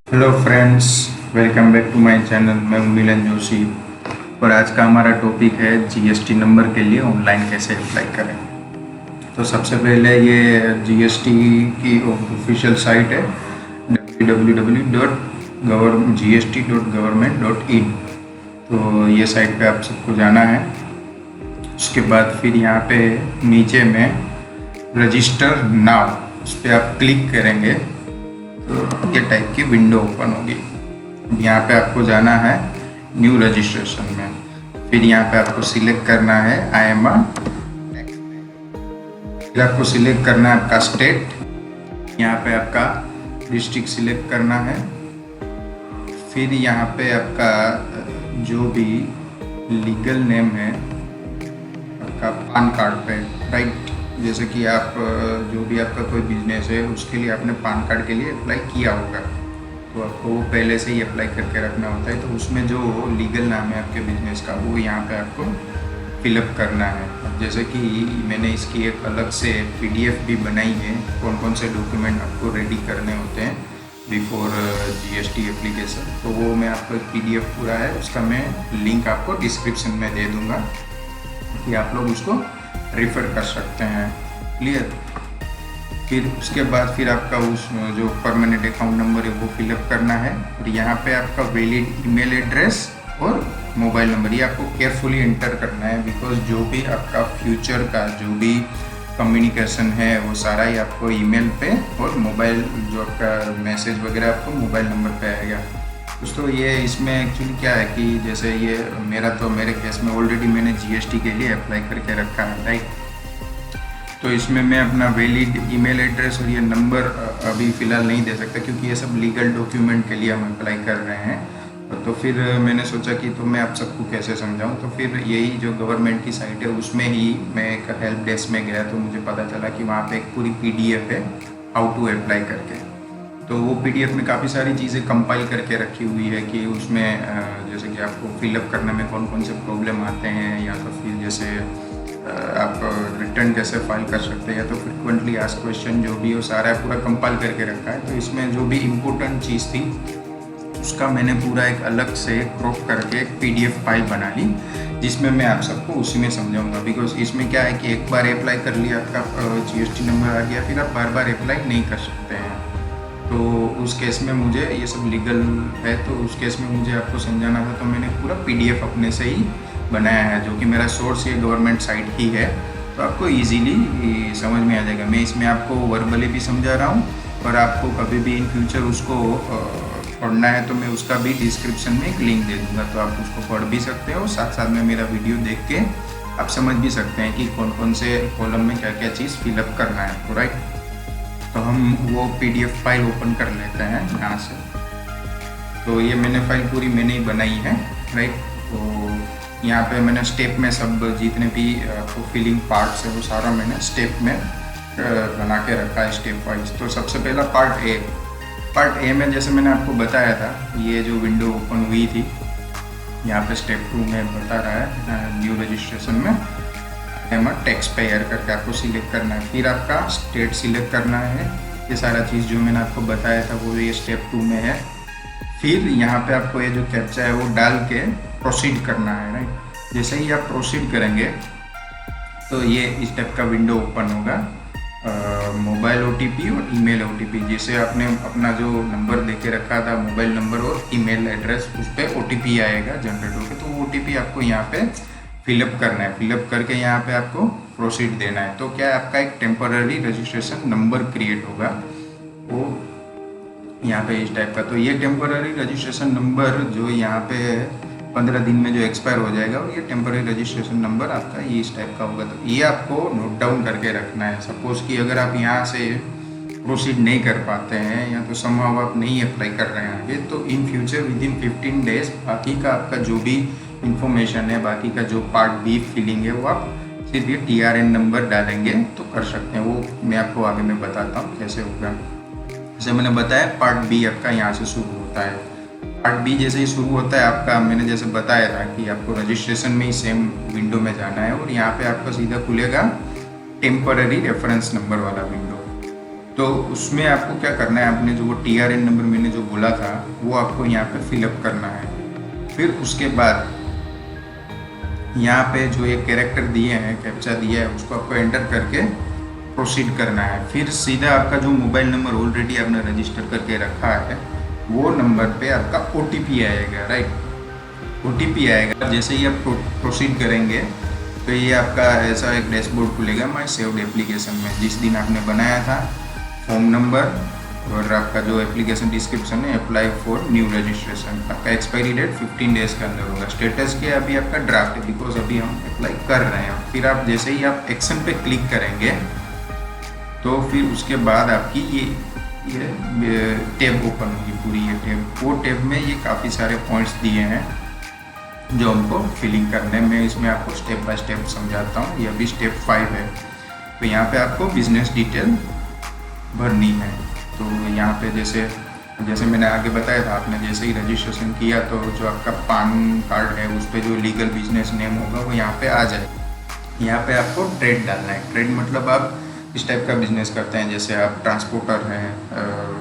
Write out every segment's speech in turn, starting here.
Hello friends, welcome back to my channel. मैं हूं मिलन जोशी और आज का हमारा टॉपिक है जीएसटी नंबर के लिए ऑनलाइन कैसे अप्लाई करें। तो सबसे पहले ये जीएसटी की ऑफिशियल साइट है www.gst.government.in। तो ये साइट पे आप सबको जाना है। उसके बाद फिर यहाँ पे नीचे में रजिस्टर नाउ उस पर आप क्लिक करेंगे तो ये टाइप की विंडो ओपन होगी। यहाँ पे आपको जाना है न्यू रजिस्ट्रेशन में। फिर यहाँ पे आपको सिलेक्ट करना है I am a tax payer. फिर आपको सिलेक्ट करना है आपका स्टेट, यहाँ पे आपका डिस्ट्रिक्ट सिलेक्ट करना है। फिर यहाँ पे आपका जो भी लीगल नेम है आपका पान कार्ड पे, राइट। जैसे कि आप जो भी आपका कोई बिजनेस है उसके लिए आपने पान कार्ड के लिए अप्लाई किया होगा, तो आपको वो पहले से ही अप्लाई करके रखना होता है। तो उसमें जो लीगल नाम है आपके बिजनेस का वो यहाँ पे आपको फिलअप करना है। अब जैसे कि मैंने इसकी एक अलग से पीडीएफ भी बनाई है, कौन कौन से डॉक्यूमेंट आपको रेडी करने होते हैं बिफोर जीएसटी एप्लीकेशन। तो वो मैं आपको एक पीडीएफ पूरा है, उसका मैं लिंक आपको डिस्क्रिप्शन में दे दूँगा कि आप लोग उसको रेफर कर सकते हैं। क्लियर। फिर उसके बाद फिर आपका उस जो परमानेंट अकाउंट नंबर है वो फिलअप करना है और यहाँ पे आपका वैलिड ईमेल एड्रेस और मोबाइल नंबर ये आपको केयरफुली एंटर करना है, बिकॉज जो भी आपका फ्यूचर का जो भी कम्युनिकेशन है वो सारा ही आपको ईमेल पे और मोबाइल जो आपका मैसेज वगैरह आपको मोबाइल नंबर पे आएगा। दोस्तों ये इसमें एक्चुअली क्या है कि जैसे ये मेरे केस में ऑलरेडी मैंने जीएसटी के लिए अप्लाई करके रखा है, राइट। तो इसमें मैं अपना वैलिड ईमेल एड्रेस और ये नंबर अभी फ़िलहाल नहीं दे सकता क्योंकि ये सब लीगल डॉक्यूमेंट के लिए हम अप्लाई कर रहे हैं। तो फिर मैंने सोचा कि तो मैं आप सबको कैसे समझाऊं। तो फिर यही जो गवर्नमेंट की साइट है उसमें ही मैं एक हेल्प डेस्क में गया तो मुझे पता चला कि वहाँ पे एक पूरी पीडीएफ है हाउ टू अप्लाई करके। तो वो पीडीएफ में काफ़ी सारी चीज़ें कंपाइल करके रखी हुई है कि उसमें जैसे कि आपको फिलअप करने में कौन कौन से प्रॉब्लम आते हैं, या तो फिर जैसे आप रिटर्न कैसे फाइल कर सकते हैं, या तो फ्रिक्वेंटली आस्क्ड क्वेश्चन जो भी हो सारा पूरा कंपाइल करके रखा है। तो इसमें जो भी इम्पोर्टेंट चीज़ थी उसका मैंने पूरा एक अलग से क्रॉप करके एक पीडीएफ फाइल बना ली जिसमें मैं आप सबको उसी में समझाऊंगा। बिकॉज इसमें क्या है कि एक बार अप्लाई कर लिया आपका जीएसटी नंबर आ गया, फिर आप बार बार अप्लाई नहीं कर सकते हैं। तो उस केस में मुझे ये सब लीगल है, तो उस केस में मुझे आपको समझाना था, तो मैंने पूरा पीडीएफ अपने से ही बनाया है जो कि मेरा सोर्स ये गवर्नमेंट साइट ही है। तो आपको इजीली समझ में आ जाएगा। मैं इसमें आपको वर्बली भी समझा रहा हूँ और आपको कभी भी इन फ्यूचर उसको पढ़ना है तो मैं उसका भी डिस्क्रिप्शन में एक लिंक दे दूँगा, तो आप उसको पढ़ भी सकते हो। साथ साथ में मेरा वीडियो देख के आप समझ भी सकते हैं कि कौन कौन से कॉलम में क्या क्या चीज़ फिलअप करना है आपको, राइट। तो हम वो पीडीएफ फाइल ओपन कर लेते हैं यहाँ से। तो ये मैंने फाइल पूरी मैंने ही बनाई है, राइट। तो यहाँ पे मैंने स्टेप में सब जितने भी आपको फिलिंग पार्ट्स है वो सारा मैंने स्टेप में बना के रखा है, स्टेप वाइज। तो सबसे पहला पार्ट ए में जैसे मैंने आपको बताया था, ये जो विंडो ओपन हुई थी यहाँ पे स्टेप 2 में बता रहा है न्यू रजिस्ट्रेशन में एम टैक्स पेयर करके आपको सिलेक्ट करना है। फिर आपका स्टेट सिलेक्ट करना है। ये सारा चीज़ जो मैंने आपको बताया था वो ये स्टेप 2 में है। फिर यहाँ पे आपको ये जो कैप्चा है वो डाल के प्रोसीड करना है, राइट। जैसे ही आप प्रोसीड करेंगे तो ये इस टाइप का विंडो ओपन होगा, मोबाइल ओटीपी और ईमेल ओटीपी। जैसे आपने अपना जो नंबर देके रखा था मोबाइल नंबर और ईमेल एड्रेस, उस पर ओटीपी आएगा जनरेट होकर, तो वो ओटीपी आपको यहाँ पे फिलअप करना है। फिलअप करके यहाँ पे आपको प्रोसीड देना है। तो क्या आपका एक टेम्पररी रजिस्ट्रेशन नंबर क्रिएट होगा वो यहाँ पे इस टाइप का। तो ये टेम्पररी रजिस्ट्रेशन नंबर जो यहाँ पे 15 दिन में जो एक्सपायर हो जाएगा, और ये टेम्पररी रजिस्ट्रेशन नंबर आपका ये इस टाइप का होगा। तो ये आपको नोट डाउन करके रखना है। सपोज़ कि अगर आप यहाँ से प्रोसीड नहीं कर पाते हैं या तो समहाउ आप नहीं अप्लाई कर रहे हैं आगे, तो इन फ्यूचर विदिन 15 डेज बाकी का आपका जो भी इंफॉर्मेशन है, बाकी का जो पार्ट बी फिलिंग है वो आप सिर्फ ये TRN नंबर डालेंगे तो कर सकते हैं। वो मैं आपको आगे में बताता हूँ कैसे होगा। जैसे मैंने बताया पार्ट बी आपका यहाँ से शुरू होता है। पार्ट बी जैसे ही शुरू होता है आपका, मैंने जैसे बताया था कि आपको रजिस्ट्रेशन में ही सेम विंडो में जाना है और यहाँ पे आपका सीधा खुलेगा टेम्पररी रेफरेंस नंबर वाला विंडो। तो उसमें आपको क्या करना है, आपने जो वो TRN नंबर मैंने जो बोला था वो आपको यहाँ पे फिलअप करना है। फिर उसके बाद यहाँ पे जो ये कैरेक्टर दिए हैं, कैप्चा दिया है, उसको आपको एंटर करके प्रोसीड करना है। फिर सीधा आपका जो मोबाइल नंबर ऑलरेडी आपने रजिस्टर करके रखा है वो नंबर पे आपका OTP आएगा, राइट। OTP आएगा, जैसे ही आप प्रोसीड करेंगे तो ये आपका ऐसा एक डैशबोर्ड खुलेगा माई सेव्ड एप्लीकेशन में, जिस दिन आपने बनाया था, फोन नंबर और आपका जो एप्लीकेशन डिस्क्रिप्शन है, अप्लाई फॉर न्यू रजिस्ट्रेशन। आपका एक्सपायरी डेट 15 डेज के अंदर होगा। स्टेटस के अभी आपका ड्राफ्ट है, बिकॉज अभी हम अप्लाई कर रहे हैं। फिर आप जैसे ही आप एक्शन पे क्लिक करेंगे तो फिर उसके बाद आपकी ये टैब ओपन होगी, पूरी ये टैब। वो टैब में ये काफ़ी सारे पॉइंट्स दिए हैं जो हमको फिलिंग करने में, इसमें आपको स्टेप बाय स्टेप समझाता हूँ। ये अभी स्टेप 5 है। तो यहाँ पे आपको बिजनेस डिटेल भरनी है। तो यहाँ पे जैसे मैंने आगे बताया था, आपने जैसे ही रजिस्ट्रेशन किया तो जो आपका पान कार्ड है उस पर जो लीगल बिजनेस नेम होगा वो यहाँ पे आ जाए। यहाँ पे आपको ट्रेड डालना है। ट्रेड मतलब आप इस टाइप का बिजनेस करते हैं, जैसे आप ट्रांसपोर्टर हैं,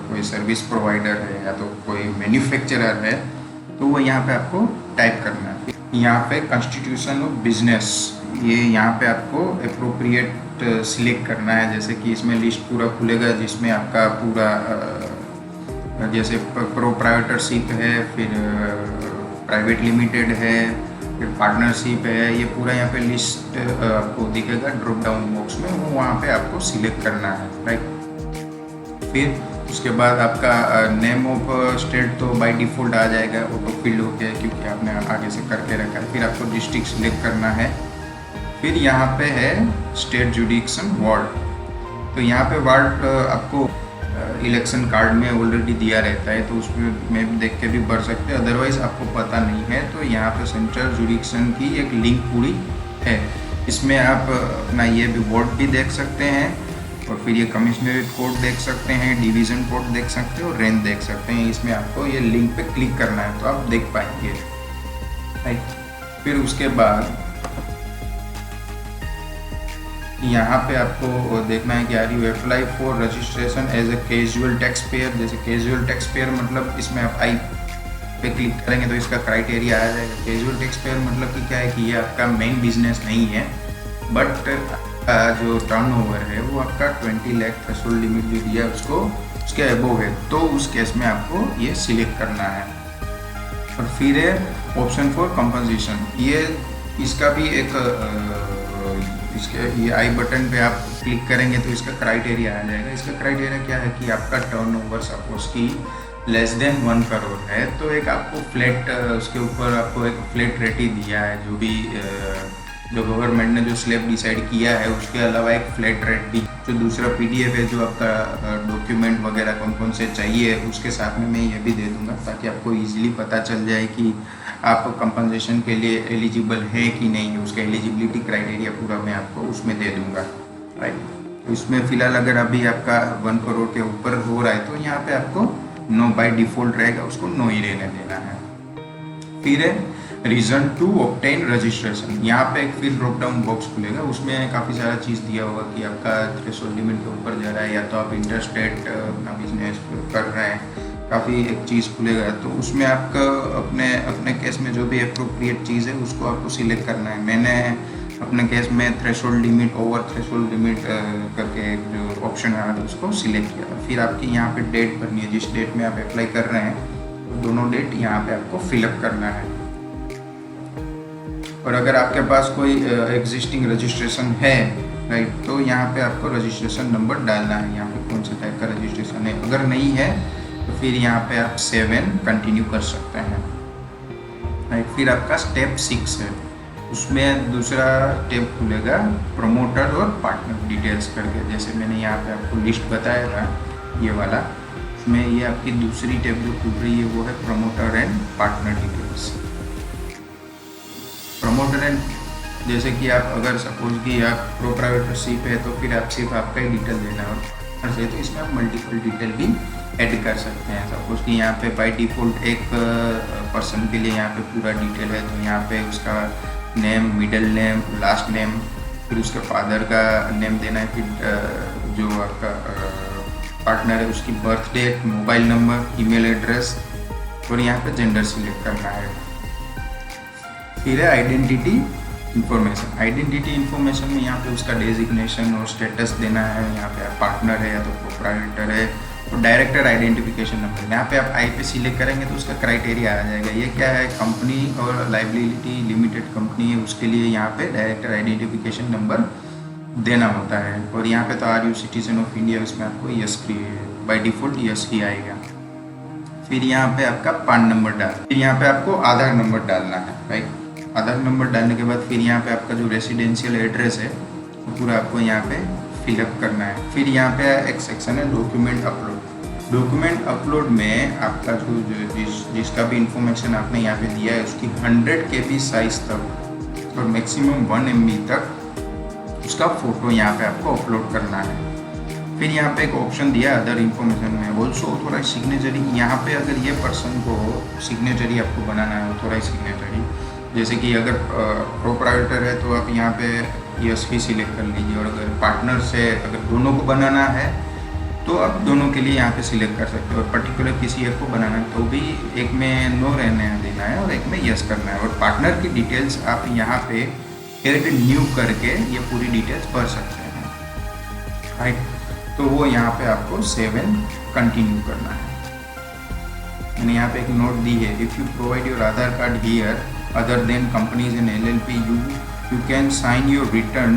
कोई सर्विस प्रोवाइडर है, या तो कोई मैन्युफैक्चरर है, तो वो यहाँ पे आपको टाइप करना है। यहाँ पे कॉन्स्टिट्यूशन ऑफ बिजनेस, ये यहाँ पे आपको अप्रोप्रिएट सिलेक्ट करना है। जैसे कि इसमें लिस्ट पूरा खुलेगा जिसमें आपका पूरा जैसे प्रोप्राइटरशिप है, फिर प्राइवेट लिमिटेड है, फिर पार्टनरशिप है, ये पूरा यहाँ पे लिस्ट आपको दिखेगा ड्रॉप डाउन बॉक्स में, वो वहाँ पे आपको सिलेक्ट करना है, राइट। फिर उसके बाद आपका नेम ऑफ स्टेट तो बाय डिफ़ॉल्ट आ जाएगा, ऑटो फिल्ड हो गया क्योंकि आपने आगे से करके रखा है। फिर आपको डिस्ट्रिक्ट सिलेक्ट करना है। फिर यहाँ पे है स्टेट जुडिक्शन वार्ड। तो यहाँ पे वार्ड आपको इलेक्शन कार्ड में ऑलरेडी दिया रहता है, तो उसमें में भी देख के भी भर सकते हैं। अदरवाइज़ आपको पता नहीं है तो यहाँ पे सेंट्रल जुडिक्शन की एक लिंक पूरी है, इसमें आप अपना ये भी वार्ड भी देख सकते हैं, और फिर ये कमिश्नरेट कोड देख सकते हैं, डिवीज़न कोड देख सकते हैं और रेंज देख सकते हैं। इसमें आपको ये लिंक पे क्लिक करना है तो आप देख पाएंगे, राइट। फिर उसके बाद यहाँ पे आपको देखना है कि are you apply for registration as a casual taxpayer. जैसे कैजुअल टैक्स पेयर मतलब इसमें आप आई पे क्लिक करेंगे तो इसका क्राइटेरिया आ जाएगा। कैजुअल टैक्स पेयर मतलब कि क्या है कि ये आपका मेन बिजनेस नहीं है, बट जो टर्नओवर है वो आपका 20 लाख थ्रेशोल्ड लिमिट जो दिया है उसको उसके अबोव है, तो उस केस में आपको ये सिलेक्ट करना है। और फिर है ऑप्शन फॉर कंपनसेशन। ये इसका भी एक इसके ये आई बटन पे आप क्लिक करेंगे तो इसका क्राइटेरिया आ जाएगा। इसका क्राइटेरिया क्या है कि आपका टर्नओवर सपोज की लेस देन 1 करोड़ है तो एक आपको फ्लैट उसके ऊपर आपको एक फ्लैट रेट ही दिया है। जो भी जो गवर्नमेंट ने जो स्लैब डिसाइड किया है उसके अलावा एक फ्लैट रेट भी, जो दूसरा PDF है जो आपका डॉक्यूमेंट वगैरह कौन कौन से चाहिए उसके साथ में मैं ये भी दे दूंगा, ताकि आपको ईजिली पता चल जाए कि आप कंपनसेशन के लिए एलिजिबल है कि नहीं है। उसका एलिजिबिलिटी क्राइटेरिया पूरा मैं आपको उसमें दे दूंगा, राइट। तो इसमें फ़िलहाल अगर अभी आपका 1 करोड़ के ऊपर हो रहा है तो यहाँ पे आपको नो बाय डिफ़ॉल्ट रहेगा, उसको नो ही रहने देना है। फिर है रीज़न टू ऑब्टेन रजिस्ट्रेशन। यहाँ पे एक फिर ड्रॉप डाउन बॉक्स खुलेगा, उसमें काफ़ी सारा चीज़ दिया होगा कि आपका थ्रेशोल्ड लिमिट के ऊपर जा रहा है या तो आप इंटरस्टेट अपना बिजनेस कर रहे हैं, काफ़ी एक चीज़ खुलेगा। तो उसमें आपका अपने केस में जो भी अप्रोप्रिएट चीज़ है उसको आपको सिलेक्ट करना है। मैंने अपने केस में threshold limit, over threshold limit करके एक जो ऑप्शन आ रहा था उसको सिलेक्ट किया था। फिर आपकी यहाँ पे डेट भरनी है, जिस डेट में आप अप्लाई कर रहे हैं दोनों डेट यहाँ पे आपको फिलअप करना है। और अगर आपके पास कोई एग्जिस्टिंग रजिस्ट्रेशन है, राइट, तो यहाँ पे आपको रजिस्ट्रेशन नंबर डालना है, यहाँ पे कौन सा टाइप का रजिस्ट्रेशन है। अगर नहीं है तो फिर यहाँ पे आप 7 कंटिन्यू कर सकते हैं, राइट। फिर आपका स्टेप 6 है, उसमें दूसरा टेब खुलेगा प्रमोटर और पार्टनर डिटेल्स करके। जैसे मैंने यहाँ पे आपको लिस्ट बताया था ये वाला, उसमें ये आपकी दूसरी टेब जो खुल रही है वो है promoter and partner details. Promoter and जैसे कि आप अगर सपोज कि आप प्रोप्राइटरशिप है तो फिर आप सिर्फ आपका ही डिटेल देना है, और से तो इसमें आप मल्टीपल डिटेल भी ऐड कर सकते हैं। सपोज कि यहाँ पे बाय डिफ़ॉल्ट एक पर्सन के लिए यहाँ पे पूरा डिटेल है, तो यहाँ पे उसका name, middle name, last name, फिर उसके फादर का नेम देना है, फिर जो आपका पार्टनर है उसकी birth date, mobile number, email address और यहाँ पे जेंडर सिलेक्ट करना है। फिर है आइडेंटिटी इंफॉर्मेशन। आइडेंटिटी इंफॉर्मेशन में यहाँ पे उसका डेजिग्नेशन और स्टेटस देना है। यहाँ पे आप पार्टनर है या तो प्रोप्राइटर है। और डायरेक्टर आइडेंटिफिकेशन नंबर, यहाँ पे आप आई पे सिलेक्ट करेंगे तो उसका क्राइटेरिया आ जाएगा। ये क्या है, कंपनी और लाइबिलिटी लिमिटेड कंपनी है, उसके लिए यहाँ पे डायरेक्टर आइडेंटिफिकेशन नंबर देना होता है। और यहाँ पे तो are you citizen of India, उसमें आपको यस बाय डिफ़ॉल्ट यस ही आएगा। फिर यहाँ पे आपका पान नंबर डाल, फिर यहाँ पे आपको आधार नंबर डालना है, राइट। आधार नंबर डालने के बाद फिर यहाँ पे आपका जो रेसिडेंशियल एड्रेस है वो पूरा आपको यहाँ पे फिलअप करना है। फिर यहाँ पे एक सेक्शन है डॉक्यूमेंट अपलोड। डॉक्यूमेंट अपलोड में आपका जो जिसका भी इंफॉर्मेशन आपने यहाँ पे दिया है उसकी 100 KB साइज तक और मैक्सिमम 1 MB तक उसका फ़ोटो यहाँ पे आपको अपलोड करना है। फिर यहाँ पे एक ऑप्शन दिया है अदर इन्फॉर्मेशन में ऑल्सो ऑथोराइज सिग्नेचरी। यहाँ पे अगर ये पर्सन को सिग्नेचरी आपको बनाना है ऑथोराइज सिग्नेचरी, जैसे कि अगर प्रोप्राइटर है तो आप यहाँ पे यस ही सिलेक्ट कर लीजिए। और अगर पार्टनर से अगर दोनों को बनाना है तो आप दोनों के लिए यहाँ पे सिलेक्ट कर सकते हो। और पर्टिकुलर किसी एक को बनाना है तो भी एक में नो रहने देना है और एक में यस करना है। और पार्टनर की डिटेल्स आप यहाँ पे एड न्यू करके ये पूरी डिटेल्स भर सकते हैं, राइट। तो वो यहाँ पे आपको सेव एंड कंटिन्यू करना है। मैंने यहाँ पे एक नोट दी है, if you provide your Aadhaar card here other than companies and LLP you can sign your return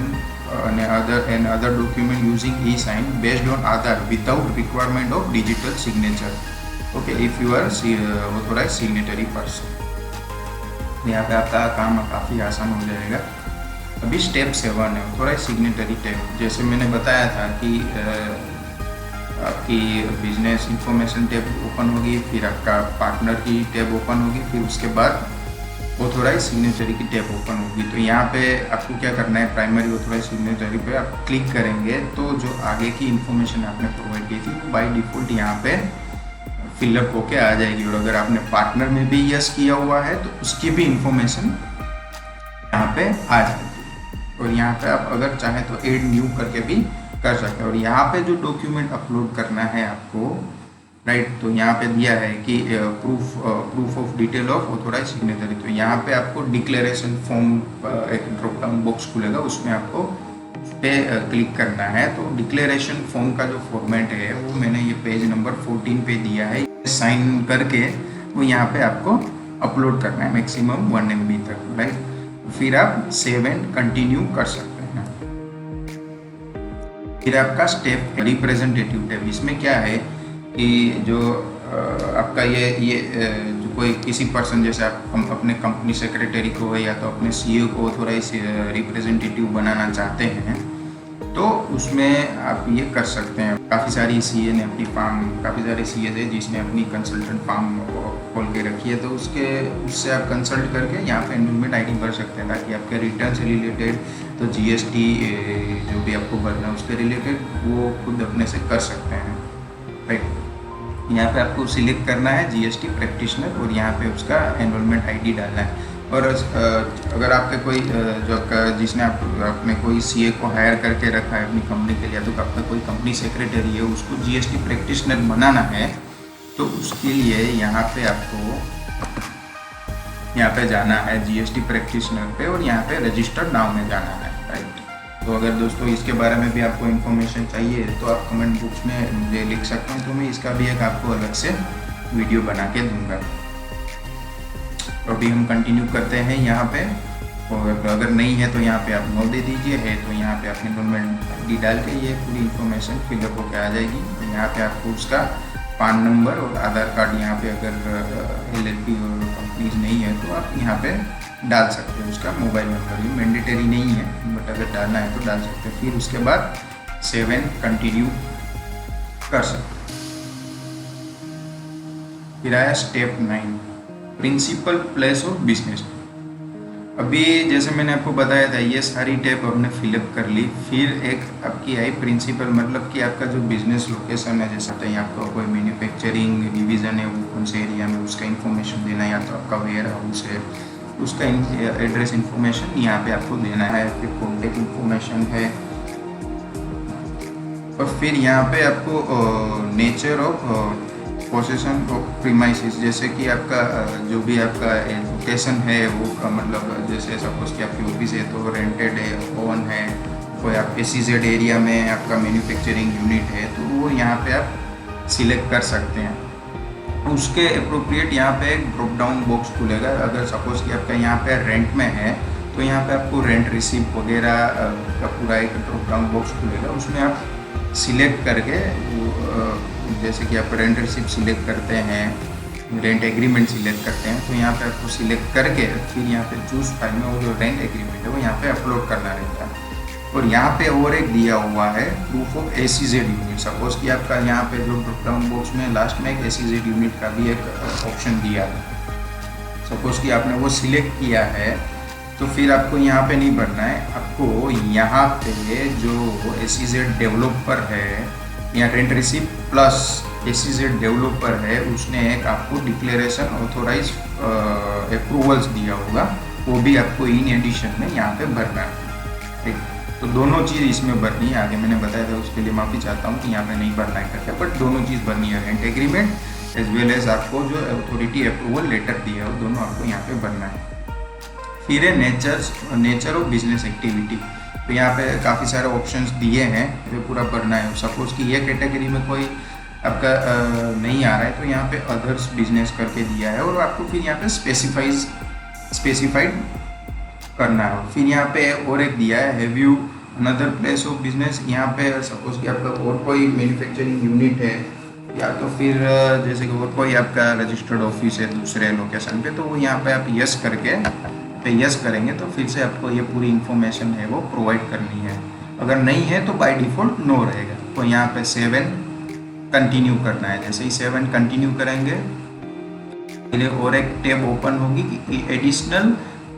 and other document using e-sign based on Aadhaar without requirement of digital signature. Okay, if you are authorized signatory person. यहाँ पे आपका काम काफ़ी आसान हो जाएगा। अभी step 7 है ऑथोराइज सिग्नेटरी टैब। जैसे मैंने बताया था कि आपकी बिजनेस इंफॉर्मेशन टैब ओपन होगी, फिर आपका पार्टनर की टैब ओपन होगी, फिर उसके बाद ऑथोराइज सिग्नेचरी की टैब ओपन होगी। तो यहाँ पे आपको क्या करना है, प्राइमरी ऑथोराइज सिग्नेचरी पे आप क्लिक करेंगे तो जो आगे की इन्फॉर्मेशन आपने प्रोवाइड की थी वो बाय डिफ़ॉल्ट यहाँ पे फिलअप होके आ जाएगी। और अगर आपने पार्टनर में भी यस किया हुआ है तो उसकी भी इंफॉर्मेशन यहाँ पे आ जाएगी। और यहाँ पे आप अगर चाहें तो एड न्यू करके भी कर सकते हैं। और यहाँ पे जो डॉक्यूमेंट अपलोड करना है आपको, राइट, तो यहाँ पे दिया है कि proof of detail of authorise signatory. तो यहाँ पे आपको डिक्लेरेशन फॉर्म एक ड्रॉप डाउन बॉक्स खुलेगा, उसमें आपको उस पर क्लिक करना है। तो डिक्लेरेशन फॉर्म का जो फॉर्मेट है वो मैंने ये पेज नंबर 14 पे दिया है। साइन करके वो यहाँ पे आपको अपलोड करना है मैक्सिमम 1 MB तक, राइट। फिर आप सेव एंड कंटिन्यू कर सकते हैं। फिर आपका स्टेप रिप्रेजेंटेटिव टैब। इसमें क्या है कि जो आपका ये जो कोई किसी पर्सन, जैसे आप अपने कंपनी सेक्रेटरी को या तो अपने CEO को ऑथोराइज रिप्रेजेंटेटिव बनाना चाहते हैं तो उसमें आप ये कर सकते हैं। काफ़ी सारी CA ने अपनी काफ़ी सारे CA है जिसने अपनी कंसल्टेंट फार्म खोल के रखी है, तो उससे आप कंसल्ट करके यहाँ पे एनरोलमेंट ID भर सकते हैं ताकि आपके रिटर्न से रिलेटेड तो GST जो भी आपको भरना है उसके रिलेटेड वो खुद अपने से कर सकते हैं, राइट। यहाँ पे आपको सिलेक्ट करना है GST प्रैक्टिशनर और यहाँ पे उसका एनरोलमेंट ID डालना है। और अगर आपके कोई जिसने आपने कोई CA को हायर करके रखा है अपनी कंपनी के लिए, तो आपका कोई कंपनी सेक्रेटरी है उसको GST प्रैक्टिशनर बनाना है, तो उसके लिए यहाँ पे आपको यहाँ पे जाना है GST प्रैक्टिशनर पे और यहाँ पे रजिस्टर्ड नाउ में जाना है, राइट। तो अगर दोस्तों इसके बारे में भी आपको इन्फॉर्मेशन चाहिए तो आप कमेंट बॉक्स में मुझे लिख सकते हैं, तो मैं इसका भी एक आपको अलग से वीडियो बना के दूंगा। तो अभी हम कंटिन्यू करते हैं यहाँ पे। और अगर नहीं है तो यहाँ पे आप नो दे दीजिए, है तो यहाँ पे अपनी एनरोलमेंट ID डाल के ये पूरी इन्फॉर्मेशन फिलअप होकर आ जाएगी। तो यहाँ पे आपको उसका पान नंबर और आधार कार्ड, यहाँ पे अगर LLP और कंपनीज नहीं है तो आप यहाँ पे डाल सकते हैं उसका मोबाइल नंबर। ये मैंडेटरी नहीं है बट अगर डालना है तो डाल सकते हैं। फिर उसके बाद सेव एंड कंटिन्यू कर सकते हैं। फिर आया step 9 principal place of business. अभी जैसे मैंने आपको बताया था ये सारी टैब हमने फिलअप कर ली। फिर एक आपकी आई प्रिंसिपल, मतलब कि आपका जो बिजनेस लोकेशन है, जैसे तो आपका कोई मैन्युफैक्चरिंग डिवीज़न है वो कौन से एरिया में उसका इन्फॉर्मेशन देना है, या तो आपका वेयर हाउस है उसका एड्रेस इन्फॉर्मेशन यहाँ पे आपको देना है। फिर कॉन्टेक्ट इन्फॉर्मेशन है, और फिर यहाँ पे आपको nature of possession of premises, जैसे कि आपका जो भी आपका लोकेशन है वो मतलब जैसे सपोज कि आपकी ऑफिस है तो रेंटेड है, ओन है, कोई आप SEZ एरिया में आपका मैन्युफैक्चरिंग यूनिट है तो वो यहाँ पे आप सिलेक्ट कर सकते हैं। उसके अप्रोप्रिएट यहाँ पे एक ड्रॉप डाउन बॉक्स खुलेगा। अगर सपोज कि आपका यहाँ पे रेंट में है तो यहाँ पे आपको रेंट रिसीप्ट वगैरह का पूरा एक ड्रॉप डाउन बॉक्स खुलेगा। उसमें आप सिलेक्ट करके जैसे कि आप रेंट रिसीप्ट सिलेक्ट करते हैं, रेंट एग्रीमेंट सिलेक्ट करते हैं तो यहाँ पे आपको सिलेक्ट करके फिर यहाँ पे चूज फाइल में वो जो रेंट एग्रीमेंट है वो यहाँ पे अपलोड करना रहता है। और यहाँ पे और एक दिया हुआ है proof of SEZ unit. Suppose कि आपका यहाँ पे जो ड्रॉप डाउन बॉक्स में लास्ट में एक SEZ यूनिट का भी एक ऑप्शन दिया है। सपोज कि आपने वो सिलेक्ट किया है तो फिर आपको यहाँ पे नहीं भरना है, आपको यहाँ पे जो SEZ डेवलपर है या rent receipt plus SEZ developer है उसने एक आपको डिक्लेरेशन ऑथोराइज अप्रूवल्स दिया होगा, वो भी आपको इन एडिशन में यहाँ पे भरना है। ठीक, तो दोनों चीज़ इसमें भरनी है। आगे मैंने बताया था, उसके लिए माफ़ी चाहता हूँ कि यहाँ पे नहीं भरना है करके, बट दोनों चीज़ भरनी है, rent agreement as well as आपको जो अथॉरिटी अप्रूवल लेटर दिया है वो दोनों आपको यहाँ पे भरना है। फिर है नेचर ऑफ बिजनेस एक्टिविटी। तो यहाँ पे काफ़ी सारे ऑप्शंस दिए हैं, वो पूरा भरना है। सपोज कि ये कैटेगरी में कोई आपका नहीं आ रहा है तो यहाँ पे अदर्स बिजनेस करके दिया है और आपको फिर यहाँ पे स्पेसिफाइड करना है। फिर यहाँ पे और एक दिया है have you another place of business. यहाँ पे सपोज कि आपका और कोई मैन्युफैक्चरिंग यूनिट है या तो फिर जैसे कि और कोई आपका रजिस्टर्ड ऑफिस है दूसरे लोकेशन पे, तो वो यहाँ पे आप यस करके पे यस करेंगे तो फिर से आपको ये पूरी इंफॉर्मेशन है वो प्रोवाइड करनी है। अगर नहीं है तो बाय डिफ़ॉल्ट नो रहेगा। तो यहाँ पे 7 कंटिन्यू करना है। जैसे ही 7 कंटिन्यू करेंगे फिर और एक टैब ओपन होगी कि एडिशनल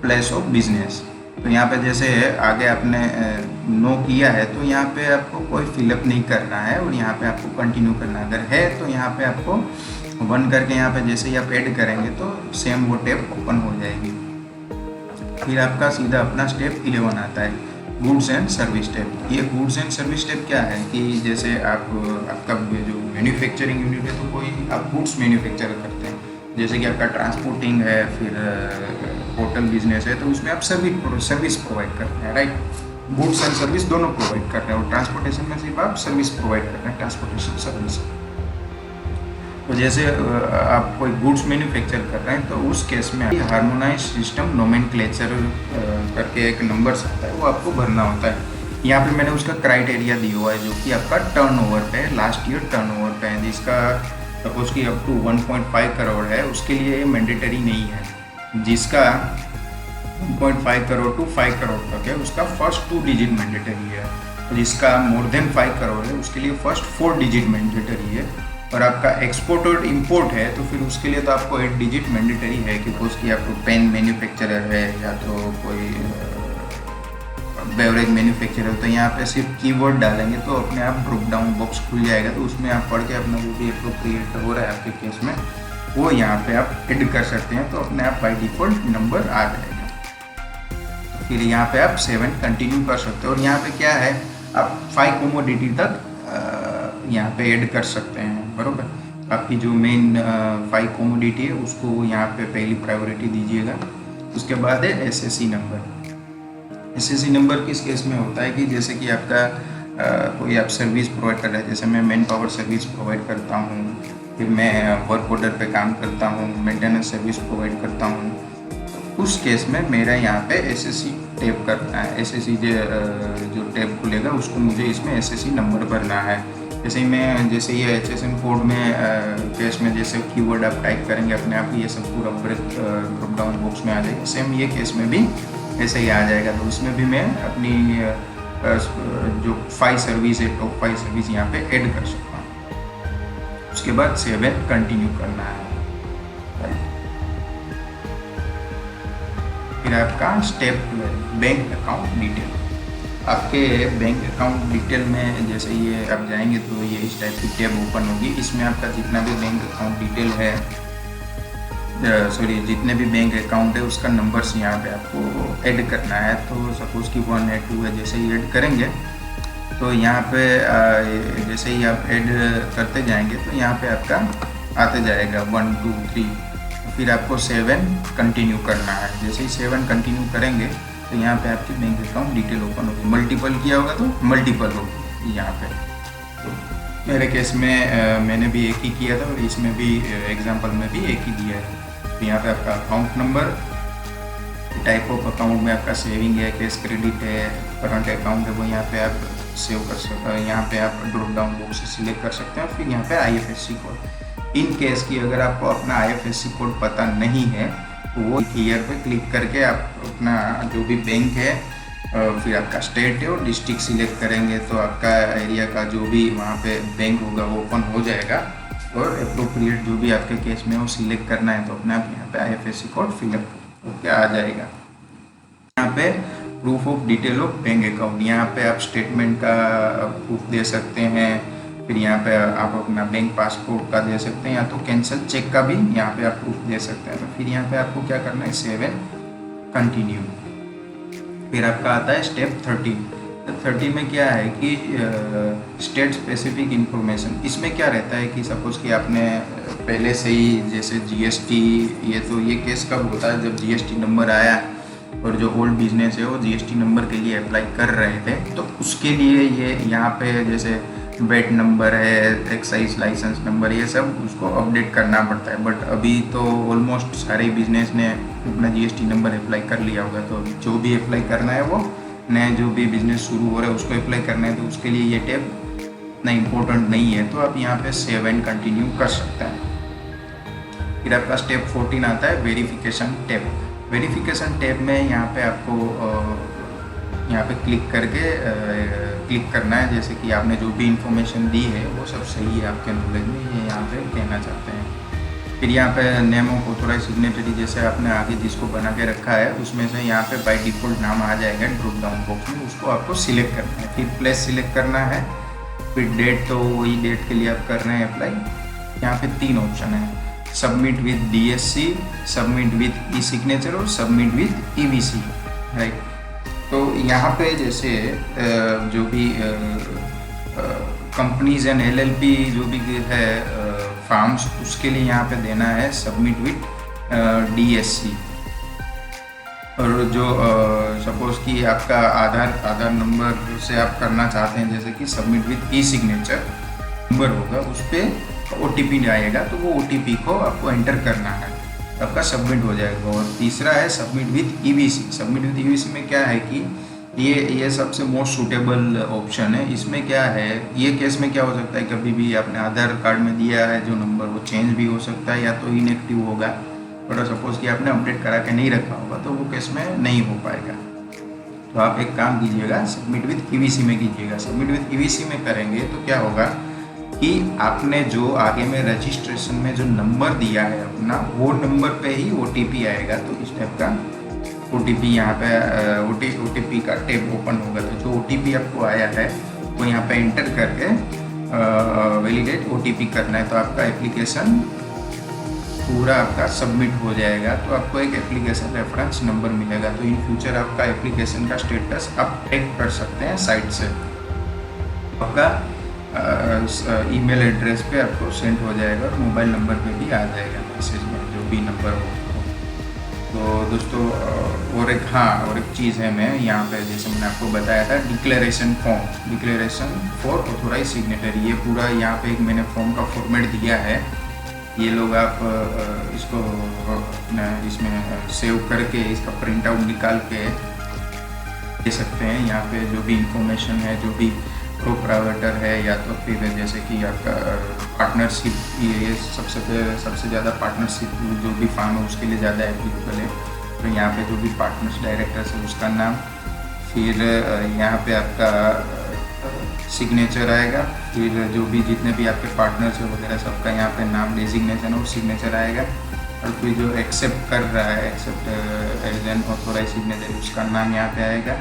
प्लेस ऑफ बिजनेस। तो यहाँ पे जैसे आगे आपने नो किया है तो यहाँ पे आपको कोई फिलअप नहीं करना है और यहाँ पे आपको कंटिन्यू करना है। अगर है तो यहाँ पे आपको 1 करके यहाँ पे जैसे ही आप ऐड करेंगे तो सेम वो टैब ओपन हो जाएगी। फिर आपका सीधा अपना स्टेप 11 आता है, गुड्स एंड सर्विस टैब। ये गुड्स एंड सर्विस टैब क्या है कि जैसे आपका जो मैन्युफैक्चरिंग यूनिट है तो कोई आप गुड्स मैन्युफैक्चर करते हैं, जैसे कि आपका ट्रांसपोर्टिंग है, फिर होटल बिजनेस है, तो उसमें आप सर्विस प्रोवाइड करते हैं, राइट। गुड्स एंड सर्विस दोनों प्रोवाइड कर रहे हैं और ट्रांसपोर्टेशन में सिर्फ आप सर्विस प्रोवाइड कर रहे हैं, ट्रांसपोर्टेशन सर्विस। तो जैसे आप कोई गुड्स मैन्युफैक्चर कर रहे हैं तो उस केस में हार्मोनाइज सिस्टम नोमेनक्लेचर करके एक नंबर्स आता है, वो आपको भरना होता है। यहाँ पे मैंने उसका क्राइटेरिया दिया हुआ है जो कि आपका टर्नओवर पे है, लास्ट ईयर टर्नओवर पे है, जिसका सपोज कि अप टू 1.5 करोड़ है उसके लिए ये मैंडेटरी नहीं है। जिसका 1.5 करोड़ टू 5 करोड़ तक है उसका फर्स्ट 2 डिजिट मैंडेटरी है, जिसका मोर देन 5 करोड़ है उसके लिए फर्स्ट 4 डिजिट मैंडेटरी है। और आपका एक्सपोर्ट और इंपोर्ट है तो फिर उसके लिए तो आपको 8 डिजिट मैंडेटरी है कि उसकी आपको पेन मैन्युफैक्चरर है या तो कोई बेवरेज मैन्युफैक्चरर, तो यहाँ पे सिर्फ कीवर्ड डालेंगे तो अपने आप ड्रॉप डाउन बॉक्स खुल जाएगा। तो उसमें आप पढ़ के अपना जो भी एप्रोप्रिएट हो रहा है आपके केस में वो यहाँ पे आप ऐड कर सकते हैं, तो अपने आप बाई डिफ़ॉल्ट नंबर आ जाएगा। फिर यहाँ पे आप 7 कंटिन्यू कर सकते हो और यहाँ पे क्या है आप 5 कमोडिटी तक यहाँ पे ऐड कर सकते हैं, बरोबर। आपकी जो मेन 5 कमोडिटी है उसको यहाँ पे पहली प्रायोरिटी दीजिएगा। उसके बाद है SSC नंबर। SSC नंबर किस केस में होता है कि जैसे कि आपका कोई आप सर्विस प्रोवाइड कर रहे हैं, जैसे मैं मैन पावर सर्विस प्रोवाइड करता हूँ, फिर मैं वर्क ऑर्डर पे काम करता हूँ, मेंटेनेंस सर्विस प्रोवाइड करता हूँ, उस केस में मेरा यहाँ पे SSC टैब करना है। SSC जो टैब खुलेगा उसको मुझे इसमें SSC नंबर भरना है। जैसे ये HSN कोड में केस में जैसे कीवर्ड आप टाइप करेंगे अपने आप ये सब पूरा ड्रॉप डाउन बॉक्स में आ जाएगा, सेम ये केस में भी ऐसे ही आ जाएगा। तो उसमें भी मैं अपनी जो 5 सर्विस है, टॉप 5 सर्विस यहाँ पे ऐड कर सकता हूँ। उसके बाद 7 कंटिन्यू करना है। फिर आपका स्टेप 12 बैंक अकाउंट डिटेल। आपके बैंक अकाउंट डिटेल में जैसे ये आप जाएंगे तो ये इस टाइप की टैब ओपन होगी। इसमें आपका जितना भी बैंक अकाउंट डिटेल है, जितने भी बैंक अकाउंट है उसका नंबर्स यहाँ पे आपको ऐड करना है। तो सपोज़ कि 1 है 2 है, जैसे ही ऐड करेंगे तो यहाँ पे जैसे ही आप ऐड करते जाएंगे तो यहाँ पे आपका आते जाएगा 1 2 3, फिर आपको 7 कंटिन्यू करना है। जैसे ही 7 कंटिन्यू करेंगे तो यहाँ पे आपकी बैंक अकाउंट डिटेल ओपन होगी। मल्टीपल किया होगा तो मल्टीपल होगी यहाँ पे। तो मेरे केस में मैंने भी एक ही किया था और इसमें भी एग्जांपल में भी एक ही दिया है। तो यहाँ पे आपका account number, type of account में आपका सेविंग है, कैश क्रेडिट है, करंट अकाउंट है, वो यहाँ पे आप सेव कर सकते हैं। यहाँ पे आप ड्रॉप डाउन बॉक्स से सिलेक्ट कर सकते हैं। फिर यहाँ पे IFSC कोड, इन केस की अगर आपको अपना IFSC कोड पता नहीं है तो वो ईयर पे क्लिक करके आप अपना जो भी बैंक है, फिर आपका स्टेट है और डिस्ट्रिक्ट सिलेक्ट करेंगे तो आपका एरिया का जो भी वहाँ पे बैंक होगा वो ओपन हो जाएगा। और अप्रोप्रिएट जो भी आपके केस में वो सिलेक्ट करना है तो अपने आप यहाँ पे IFSC कोड फिलअप होके आ जाएगा। यहाँ पे proof of detail of bank account, यहाँ पे आप स्टेटमेंट का प्रूफ दे सकते हैं। फिर यहाँ पे आप अपना बैंक पासपोर्ट का दे सकते हैं, या तो कैंसिल चेक का भी यहाँ पे आप प्रूफ दे सकते हैं। तो फिर यहाँ पे आपको क्या करना है, 7 कंटिन्यू। फिर आपका आता है स्टेप 30। तो 30 में क्या है कि स्टेट स्पेसिफिक इंफॉर्मेशन। इसमें क्या रहता है कि सपोज़ कि आपने पहले से ही जैसे GST, ये केस कब होता है जब GST नंबर आया और जो ओल्ड बिजनेस है वो GST नंबर के लिए अप्लाई कर रहे थे, तो उसके लिए ये यहाँ पे जैसे वेट नंबर है, एक्साइज लाइसेंस नंबर, ये सब उसको अपडेट करना पड़ता है। बट अभी तो ऑलमोस्ट सारे बिजनेस ने अपना GST नंबर अप्लाई कर लिया होगा। तो जो भी अप्लाई करना है वो नया जो भी बिजनेस शुरू हो रहा है उसको अप्लाई करना है, तो उसके लिए ये टैब इतना इम्पोर्टेंट नहीं है। तो आप यहाँ पे 7 कंटिन्यू कर सकते हैं। फिर आपका स्टेप 14 आता है वेरिफिकेशन टैब। वेरिफिकेशन टैब में यहाँ पे आपको यहाँ पे क्लिक करके क्लिक करना है, जैसे कि आपने जो भी इंफॉर्मेशन दी है वो सब सही है आपके नॉलेज में, ये यहाँ पे कहना चाहते हैं। फिर यहाँ पे नेम ऑफ ऑथोराइज सिग्नेटरी, जैसे आपने आगे जिसको बना के रखा है उसमें से यहाँ पे बाय डिफ़ॉल्ट नाम आ जाएगा ड्रॉप डाउन बॉक्स में, उसको आपको सिलेक्ट करना है। फिर प्लेस सिलेक्ट करना है। फिर डेट, तो वही डेट के लिए आप कर रहे हैं अप्लाई। यहाँ पे 3 ऑप्शन है, submit with DSC, submit with E signature और सबमिट विद EVC, राइट। तो यहाँ पे जैसे जो भी कंपनीज एंड LLP जो भी है फार्म्स, उसके लिए यहाँ पे देना है सबमिट विद DSC। और जो सपोज कि आपका आधार नंबर से आप करना चाहते हैं, जैसे कि submit with E signature number होगा, उस पर OTP आएगा, तो वो OTP को आपको एंटर करना है, आपका सबमिट हो जाएगा। और तीसरा है submit with EVC। Submit with EVC में क्या है कि ये सबसे मोस्ट सूटेबल ऑप्शन है। इसमें क्या है, ये केस में क्या हो सकता है, कभी भी आपने आधार कार्ड में दिया है जो नंबर वो चेंज भी हो सकता है या तो इनएक्टिव होगा, और सपोज कि आपने अपडेट करा के नहीं रखा होगा तो वो केस में नहीं हो पाएगा। तो आप एक काम कीजिएगा, सबमिट विद EVC में कीजिएगा। सबमिट विद EVC में करेंगे तो क्या होगा कि आपने जो आगे में रजिस्ट्रेशन में जो नंबर दिया है अपना, वो नंबर पे ही OTP आएगा। तो इस टाइप का OTP यहाँ पे OTP का टैब ओपन होगा। तो जो OTP आपको आया है वो यहाँ पे एंटर करके वैलिडेट OTP करना है, तो आपका एप्लीकेशन पूरा आपका सबमिट हो जाएगा। तो आपको एक एप्लीकेशन रेफरेंस नंबर मिलेगा। तो इन फ्यूचर आपका एप्लीकेशन का स्टेटस आप चेक कर सकते हैं साइट से। आपका ईमेल एड्रेस पे आपको सेंड हो जाएगा और मोबाइल नंबर पे भी आ जाएगा मैसेज में, जो भी नंबर हो। तो दोस्तों और एक चीज़ है, मैं यहाँ पे जैसे मैंने आपको बताया था डिक्लेरेशन फॉर ऑथोराइज सिग्नेटरी, ये पूरा यहाँ पे एक मैंने फॉर्म का फॉर्मेट दिया है। ये लोग आप इसको इसमें सेव करके इसका प्रिंट आउट निकाल के दे सकते हैं। यहाँ पे जो भी इंफॉर्मेशन है, जो भी प्रोप्राइटर है, या तो फिर जैसे कि आपका पार्टनरशिप, ये सबसे ज़्यादा पार्टनरशिप जो भी फार्म है उसके लिए ज़्यादा एप्लीकेबल है। तो यहाँ पे जो भी पार्टनर्स डायरेक्टर्स है उसका नाम, फिर यहाँ पे आपका सिग्नेचर आएगा, फिर जो भी जितने भी आपके पार्टनर्स है वगैरह सबका यहाँ पे नाम, डेजिग्नेशन और सिग्नेचर आएगा। और फिर जो एक्सेप्ट कर रहा है, accept as an authorise signature, उसका नाम यहाँ पे आएगा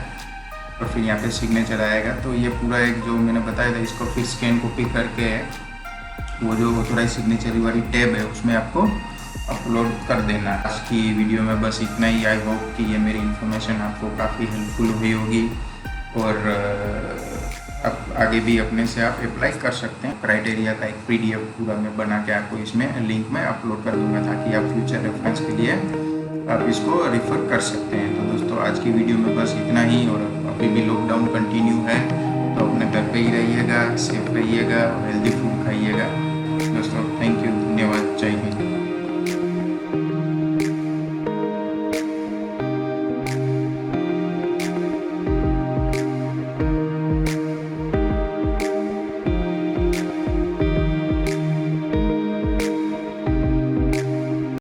और फिर यहाँ पे सिग्नेचर आएगा। तो ये पूरा एक जो मैंने बताया था, इसको फिर स्कैन कॉपी करके वो जो ऑथोराइज सिग्नेचर वाली टैब है उसमें आपको अपलोड कर देना। आज की वीडियो में बस इतना ही। आई होप कि ये मेरी इन्फॉर्मेशन आपको काफ़ी हेल्पफुल हुई होगी और आप आगे भी अपने से आप अप्लाई कर सकते हैं। क्राइटेरिया का एक PDF पूरा मैं बना के आपको इसमें लिंक में अपलोड कर दूंगा, ताकि आप फ्यूचर रेफरेंस के लिए आप इसको रेफ़र कर सकते हैं। तो दोस्तों आज की वीडियो में बस इतना ही, और अभी भी लॉकडाउन कंटिन्यू है, तो अपने घर पे ही रहिएगा, सेफ रहिएगा और हेल्दी फूड खाइएगा। दोस्तों थैंक यू, धन्यवाद, जय हिंद।